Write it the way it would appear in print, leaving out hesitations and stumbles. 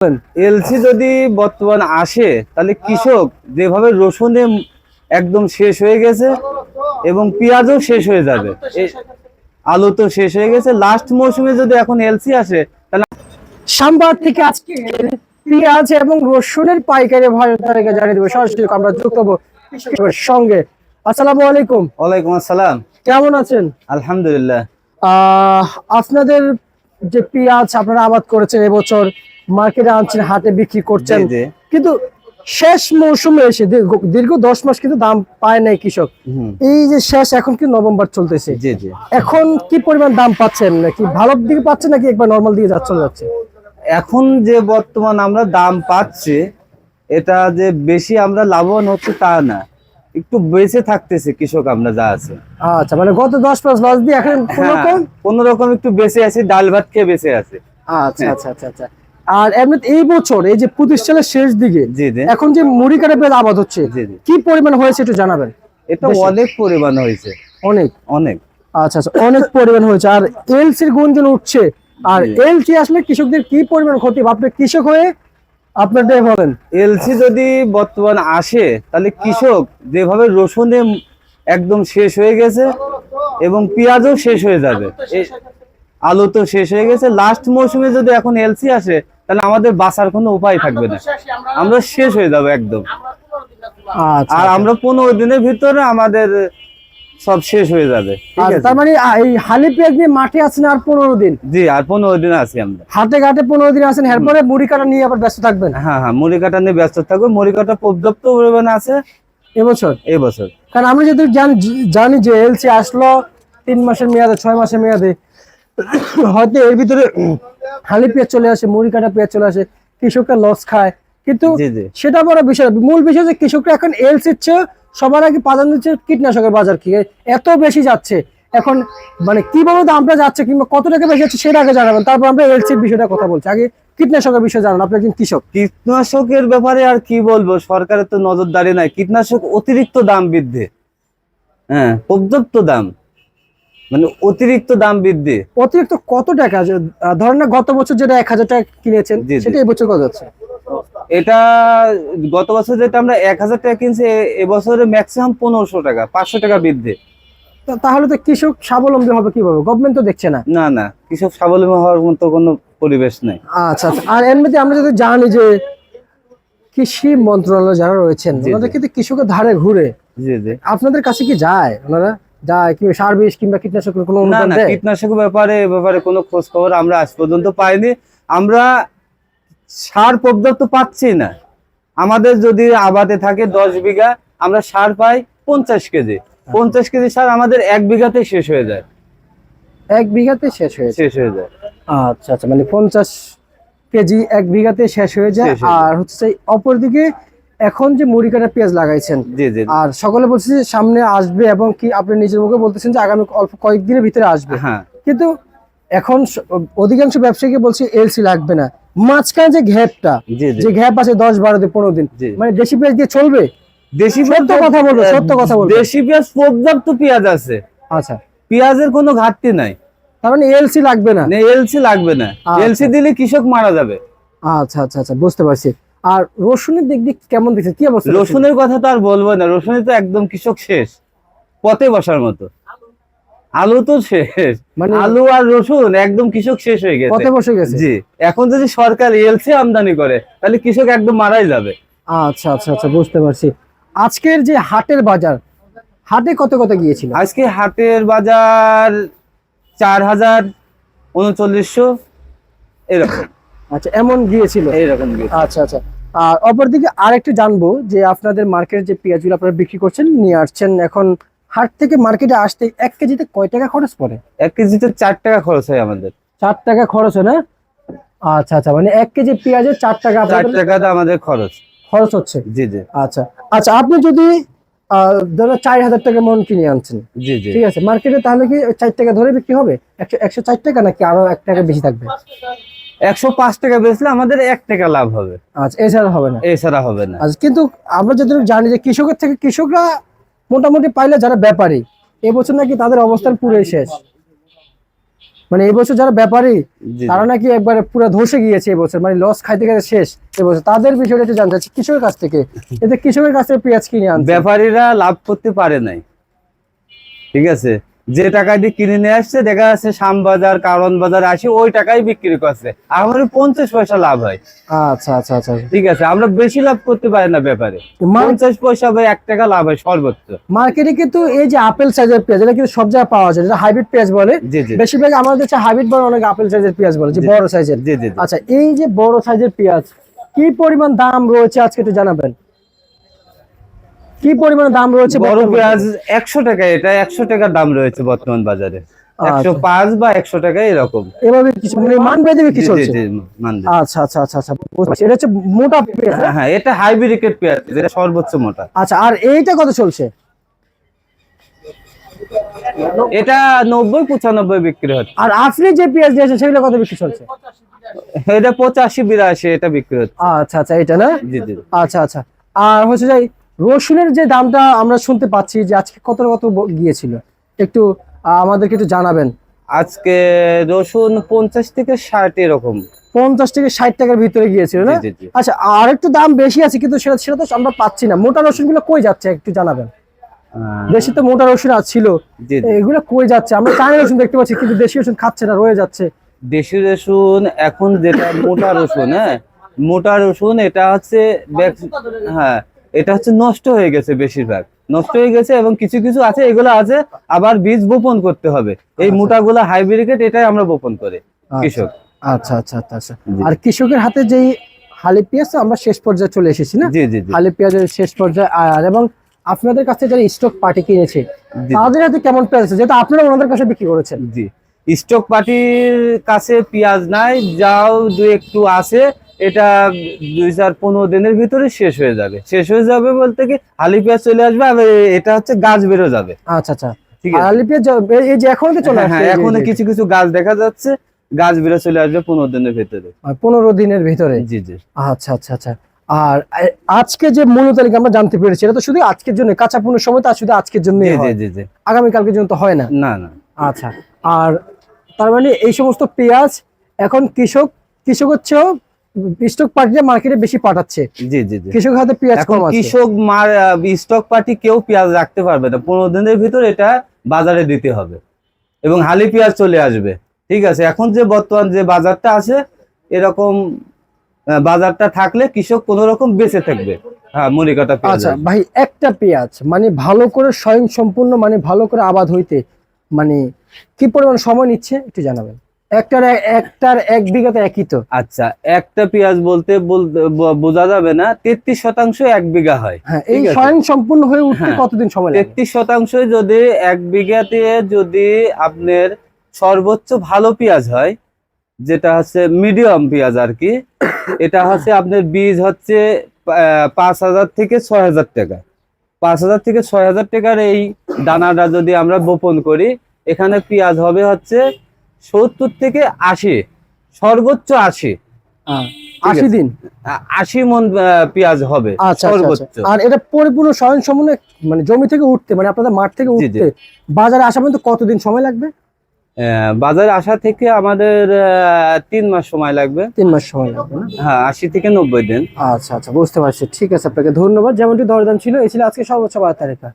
LC যদি বর্তমান আসে তাহলে কৃষক যেভাবে রসুনে একদম শেষ হয়ে গেছে এবং পেঁয়াজও শেষ হয়ে যাবে, আলু তো শেষ হয়ে গেছে, লাস্ট মৌসুমে যদি এখন এলসি আসে তাহলে সাম্বার থেকে আজকে পেঁয়াজ এবং রসুনের পাইকারি ভাড়া জানিয়ে দেবো। সরাসরি আমরা যুক্ত হবো সঙ্গে। আসসালামু আলাইকুম। ওয়ালাইকুম আসসালাম। কেমন আছেন? আলহামদুলিল্লাহ। আপনাদের যে পেঁয়াজ আপনারা আবাদ করেছেন এবছর মার্কেটে আনছেন, হাটে বিক্রি করছেন, কিন্তু শেষ মৌসুমে এসে দীর্ঘ 10 মাস কিন্তু দাম পায় নাই কৃষক। এই যে শেষ এখন কি নভেম্বর চলতেছে, এখন কি পরিমাণ দাম পাচ্ছেন? নাকি ভালো দিকে পাচ্ছেন নাকি একবার নরমাল দিকে যাচ্ছে? এখন যে বর্তমান আমরা দাম পাচ্ছি এটা যে বেশি আমরা লাভবান হচ্ছে তা না, একটু বেঁচে থাকতেছে কৃষক আমরা যা আছে। আচ্ছা, মানে গত 10 মাস লস দিয়ে এখন কোন রকম একটু বেঁচে আছে, ডাল ভাত খেয়ে বেঁচে আছে। আচ্ছা আচ্ছা আচ্ছা আচ্ছা। আর এমনি এই বছর এই যে 25 সালের শেষ দিকে এখন যে মুড়ি কাটা পেঁয়াজ আবাদ হচ্ছে, কি পরিমাণ হয়েছে একটু জানাবেন? এটা অনেক পরিমাণ হয়েছে, অনেক অনেক। আচ্ছা আচ্ছা, অনেক পরিমাণ হয়েছে। আর এলসির গুঞ্জন উঠছে, আর এলসি আসলে কৃষকদের কি পরিমাণ ক্ষতি? আপনি কৃষক হয়ে আপনাদের বলেন। এলসি যদি বর্তমান আসে তাহলে কৃষক যেভাবে রসুনে একদম শেষ হয়ে গেছে এবং পেঁয়াজও শেষ হয়ে যাবে, আলু তো শেষ হয়ে গেছে, লাস্ট মৌসুমে যদি এখন এলসি আসে তাহলে আমাদের বাঁচার কোনো উপায় থাকবে না, আমরা শেষ হয়ে যাবো একদম। আর আমরা 15 দিনের ভিতরে আমাদের সব শেষ হয়ে যাবে। তার মানে এই হালি পেঁয়াজ নিয়ে মাঠে আছেন আর 15 দিন? জি, আর 15 দিন আছি আমরা হাটে ঘাটে, 15 দিন আছেন। এরপরে মুড়ি কাটা নিয়ে আবার ব্যস্ত থাকবেন? হ্যাঁ হ্যাঁ, মুড়ি কাটা নিয়ে ব্যস্ত থাকবো। মুড়ি কাটা পর্যাপ্ত পরিমাণে আছে এবছর। কারণ আমরা যদি জানি যে এলসি আসলো 3 মাসের মেয়াদে, 6 মাসের মেয়াদে, হয়তো এর ভিতরে হালি পেঁয়াজ চলে আসে, মুড়ি কাটা পেঁয়াজ চলে আসে, কৃষকরা লস খায়। কিন্তু সেটা বড় বিষয়, মূল বিষয় যে কৃষকরা এখন এলসির চেয়ে সবার আগে প্রাধান্য দিচ্ছে কীটনাশকের বাজার কি এত বেশি যাচ্ছে এখন, মানে কিভাবে দামটা যাচ্ছে কিংবা কত টাকা বেশি যাচ্ছে সেটা আগে জানাবেন, তারপর আমরা এলসির বিষয়টা কথা বলছি। আগে কীটনাশকের বিষয় জানান, আপনি একজন কৃষক। কীটনাশকের ব্যাপারে আর কি বলবো, সরকারের তো নজরদারি নাই। কীটনাশক অতিরিক্ত দাম বৃদ্ধি, হ্যাঁ পর্যাপ্ত দাম, মানে অতিরিক্ত দাম বৃদ্ধি। অতিরিক্ত কত টাকা? ধরেন না গত বছর যেটা 1000 টাকা কিনেছেন সেটা এবছর কত যাচ্ছে? এটা গত বছর যেটা আমরা 1000 টাকা কিনছি, এবছরে ম্যাক্সিমাম 1500 টাকা, 500 টাকা বৃদ্ধি। তাহলে তো কৃষক স্বাবলম্বী হবে কিভাবে? গভর্নমেন্ট তো দেখছে না। না না, কৃষক স্বাবলম্বী হওয়ার মতো কোনো পরিবেশ নেই। আচ্ছা আচ্ছা। আর এমনিতে আমরা যদি জানি যে কৃষি মন্ত্রণালয় যারা রয়েছেন ওনারা কিন্তু কৃষকের ধারে ঘুরে, জি জি, আপনাদের কাছে কি যায় ওনারা? যায় কি সার বিষ কিংবা কীটনাশকের কোনো অনুদান দেয়? কীটনাশকের ব্যাপারে কোনো খোঁজ খবর আমরা আজ পর্যন্ত পাইনি। আমরা সার পর্যাপ্ত পাচ্ছি না। আমাদের যদি আবাদে থাকে 10 বিঘা, আমরা সার পাই 50 কেজি। 50 কেজি সার আমাদের 1 বিঘাতে শেষ হয়ে যায়। 1 বিঘাতে শেষ হয়ে যায়। আচ্ছা আচ্ছা, মানে 50 কেজি 1 বিঘাতে শেষ হয়ে যায়। আর হচ্ছে অপরদিকে এখন যে মুড়ি কাটা পেঁয়াজ লাগাইছেন, আর সকলে বলছে যে সামনে আসবে, এবং কি আপনি নিজের মুখে বলতেছেন যে আগামী অল্প কয়েকদিনের ভিতরে আসবে, কিন্তু এখন অধিকাংশ ব্যবসায়ীকে বলছে এলসি লাগবে না। মাঝখানে যে গ্যাপটা, যে গ্যাপ আছে 10, 12 দিন, 15 দিন, মানে দেশি পেঁয়াজ দিয়ে চলবে? সত্য কথা বলবো, দেশি পেঁয়াজ পর্যাপ্ত পেঁয়াজ আছে। আচ্ছা, পেঁয়াজের কোনো ঘাটতি নাই। তার মানে এলসি লাগবে না? এলসি লাগবে না, এলসি দিলে কৃষক মারা যাবে। আচ্ছা আচ্ছা আচ্ছা, বুঝতে পারছি। আর রসুনের দিক দিয়ে কেমন দেখছেন, কি অবস্থা? রসুনের কথা তো আর বলবো না, রসুনে তো একদম কৃষক শেষ, পথে বসার মতো। আলু তো শেষ, মানে আলু আর রসুন একদম কৃষক শেষ হয়ে গেছে, পথে বসে গেছে। জি, এখন যদি সরকার এলসি আমদানি করে তাহলে কৃষক একদম মারাই যাবে। আচ্ছা আচ্ছা আচ্ছা, বুঝতে পারছি। আজকের যে হাটের বাজার, হাটে কত গিয়েছিল? আজকে হাটের বাজার 4000, 3900 এরকম। আচ্ছা, এমন গিয়েছিল এইরকম। আচ্ছা আচ্ছা। আর অপরদিকে আরেকটু জানবো যে আপনাদের মার্কেটে যে পেঁয়াজগুলো আপনারা বিক্রি করছেন, নিয়ে আসছেন, এখন হাট থেকে মার্কেটে আসতে 1 কেজিতে কয় টাকা খরচ পড়ে? 1 কেজিতে 4 টাকা খরচ হয় আমাদের। 4 টাকা খরচ হয় না? আচ্ছা আচ্ছা, মানে 1 কেজি পেঁয়াজের 4 টাকা, 4 টাকাতে আমাদের খরচ হচ্ছে। জি জি। আচ্ছা আচ্ছা, আপনি যদি ধরো 4000 টাকা মন কিনে আনছেন, জি জি, ঠিক আছে, মার্কেটে তাহলে কি 4 টাকা ধরে বিক্রি হবে? 104 টাকা নাকি আরো 1 টাকা বেশি থাকবে? 105 টাকা বেচলে আমাদের 1 টাকা লাভ হবে। আচ্ছা, এছাড়া হবে না? এছাড়া হবে না। আচ্ছা, কিন্তু আমরা যতটুকু জানি যে কৃষকের থেকে কৃষকরা মোটামুটি পাইলে যারা ব্যাপারী, এবছর নাকি তাদের অবস্থান পুরোই শেষ। মানে এবছর যারা ব্যাপারী জি। তারা নাকি একবারে পুরো ধসে গিয়েছে এবছর, মানে লস খাইতে খাইতে শেষ এবছর, তাদের বিষয়টা একটু জানতে চাচ্ছি কৃষকের কাছ থেকে। এতে কৃষকের কাছ থেকে পেঁয়াজ কিনে আনছে, ব্যাপারীরা লাভ করতে পারে নাই, ঠিক আছে। যে টাকা দিয়ে কিনে নিয়ে আসছে দেখা যাচ্ছে শ্যামবাজার কারণ বাজার আসে ওই টাকায় বিক্রি করছে, আমাদের 50 পয়সা লাভ হয়। আচ্ছা আচ্ছা আচ্ছা। ঠিক আছে, আমরা বেশি লাভ করতে পারি না ব্যাপারে, 50 পয়সা বা 1 টাকা লাভ হয় সর্বোচ্চ। মার্কেটে কিন্তু এই যে আপেল সাইজের পেঁয়াজ, এটা কিন্তু সব জায়গায় পাওয়া যায়, যেটা হাইব্রিড পেঁয়াজ বলে। জি জি বেশিরভাগ আমাদের দেশে হাইব্রিড বলে, অনেক আপেল সাইজের পেঁয়াজ বলে, যে বড় সাইজের। জি জি জি। আচ্ছা, এই যে বড় সাইজের পেঁয়াজ কি পরিমাণ দাম রয়েছে আজকে একটু জানাবেন, কি পরিমাণ দাম রয়েছে? বড় পেঁয়াজ 100 টাকা, এটা 100 টাকার দাম রয়েছে বর্তমান বাজারে, 105 বা 100 টাকা এরকম। এভাবে কিছু মানে মান বেঁধে বিক্রি জি চলছে? জি মানবে। আচ্ছা আচ্ছা আচ্ছা আচ্ছা, বুঝতে পারছি। এটা হচ্ছে মোটা পেঁয়াজ। হ্যাঁ, এটা হাইব্রিড পেঁয়াজ, যেটা সর্বোচ্চ মোটা। আচ্ছা, আর এইটা কত চলছে? এটা 90 95 বিক্রি হচ্ছে। আর আপনি যে পেঁয়াজ দিয়েছেন সেগুলো কত বিক্রি চলছে? এটা 85 82 এটা বিক্রি হচ্ছে। আচ্ছা আচ্ছা, এটা না? জি জি। আচ্ছা আচ্ছা। আর হচ্ছে যে রসুনের যে দামটা আমরা শুনতে পাচ্ছি যে আজকে কত কত গিয়েছিল, একটু আমাদেরকে একটু জানাবেন। আজকে রসুন 50 থেকে 60 এরকম। 50 থেকে 60 টাকার ভিতরে গিয়েছিল না? জি জি জি। আচ্ছা, আর একটু দাম বেশি আছে কিন্তু সেটা সেটা তো আমরা পাচ্ছি না। মোটা রসুন গুলো কই যাচ্ছে একটু জানাবেন। দেশি তো মোটা রসুন ছিল, জি জি। এগুলো কই যাচ্ছে? আমরা চায়না রসুন দেখতে পাচ্ছি কিন্তু দেশি রসুন খাচ্ছে না, রয়ে যাচ্ছে। দেশি রসুন এখন যেটা মোটা রসুন, হ্যাঁ মোটা রসুন এটা হচ্ছে হ্যাঁ এটা হচ্ছে নষ্ট হয়ে গেছে, বেশিরভাগ নষ্ট হয়ে গেছে, এবং কিছু কিছু আছে এগুলো আছে আবার বীজ বপন করতে হবে। এই মোটাগুলো হাইব্রিড, এটাই আমরা বপন করি কৃষক। আচ্ছা আচ্ছা আচ্ছা আচ্ছা। আর কৃষকের হাতে যেই হালি পেঁয়াজ, তো আমরা শেষ পর্যায়ে চলে এসেছি না? জি জি জি। হালি পেঁয়াজের শেষ পর্যায়ে। আর এবং আপনাদের কাছে যারা স্টক পার্টি কিনেছে জি। তাদের হাতে কেমন পেঁয়াজ আছে, যেটা আপনারা ওনাদের কাছে বিক্রি করেছেন? জি, স্টক পার্টির কাছে পেঁয়াজ নাই, যাও দু একটু আছে, এটা 2-4-15 দিনের ভিতরে শেষ হয়ে যাবে। শেষ হয়ে যাবে বলতে কি হালি পেঁয়াজ চলে আসবে, আর এটা হচ্ছে গাছ বেরো যাবে। আচ্ছা আচ্ছা, ঠিক আর আছে। হালি পেঁয়াজ এই যে এখন তো চলে হ্যাঁ আসছে, হ্যাঁ, এখন কিছু কিছু গাছ দেখা যাচ্ছে, গাছ বেরো চলে আসবে 15 দিনের ভিতরে। 15 দিনের ভিতরে? জি জি। আচ্ছা আচ্ছা আচ্ছা। আর আজকে যে মূল্য তালিকা আমরা জানতে পেরেছি, এটা তো শুধু আজকের জন্য, কাঁচা পণ্যের সময় তো শুধু আজকের জন্য জি জি হয়, জি জি। আগামী কালকের জন্য তো হয় না? না না। আচ্ছা। আর তার মানে এই সমস্ত পেঁয়াজ এখন কৃষক হচ্ছেও স্টক পার্টিতে মার্কেটে বেশি পাঠাচ্ছে, জি জি জি। কৃষক হাতে পেঁয়াজ এখন কম আছে। কৃষক স্টক পার্টি কেউ পেঁয়াজ রাখতে পারবে না, 15 দিনের ভিতর এটা বাজারে দিতে হবে এবং হালি পেঁয়াজ চলে আসবে। ঠিক আছে, এখন যে বর্তমান যে বাজারটা আছে এরকম বাজারটা থাকলে কৃষক কোন রকম বেঁচে থাকবে। হ্যাঁ, মরিকাটা পেঁয়াজ। আচ্ছা ভাই, একটা পেঁয়াজ মানে ভালো করে স্বয়ং সম্পূর্ণ মানে ভালো করে আবাদ হইতে মানে কি পরিমাণ সময় নিচ্ছে একটু জানাবেন? একটার 1 বিঘাতে একই তো? আচ্ছা, একটা পেঁয়াজ বলতে বোঝা যাবে না, 33% 1 বিঘা হয়। হ্যাঁ, এই স্বয়ং সম্পূর্ণ হয়ে উঠতে হ্যাঁ, কতদিন সময় লাগে? 33% যদি 1 বিঘাতে যদি আপনার সর্বোচ্চ ভালো পেঁয়াজ হয়, যেটা হচ্ছে মিডিয়াম পেঁয়াজ আর কি, এটা হচ্ছে আপনার বীজ হচ্ছে 5,000 থেকে 6,000 টাকা। 5,000 থেকে 6,000 টাকার এই দানাটা যদি আমরা বপন করি, এখানে পেঁয়াজ হবে হচ্ছে 70 থেকে 80, সর্বোচ্চ 80। 80 দিন? 80 মন পেঁয়াজ হবে আচ্ছা সর্বোচ্চ। আচ্ছা। আর এটা পরিপূর্ণ স্বয়ং সম্পূর্ণ মানে জমি থেকে উঠতে, মানে আপনাদের মাঠ থেকে জি, জি। উঠতে বাজারে আসা পর্যন্ত কতদিন সময় লাগবে? বাজারে আসা থেকে আমাদের 3 মাস সময় লাগবে। 3 মাস সময় লাগবে না? হ্যাঁ, 80 থেকে 90 দিন। আচ্ছা আচ্ছা, বুঝতে পারছি। ঠিক আছে, আপনাকে ধন্যবাদ। যেমনটি দরদাম ছিল, এই ছিল আজকে সর্বোচ্চ বাজার তালিকা।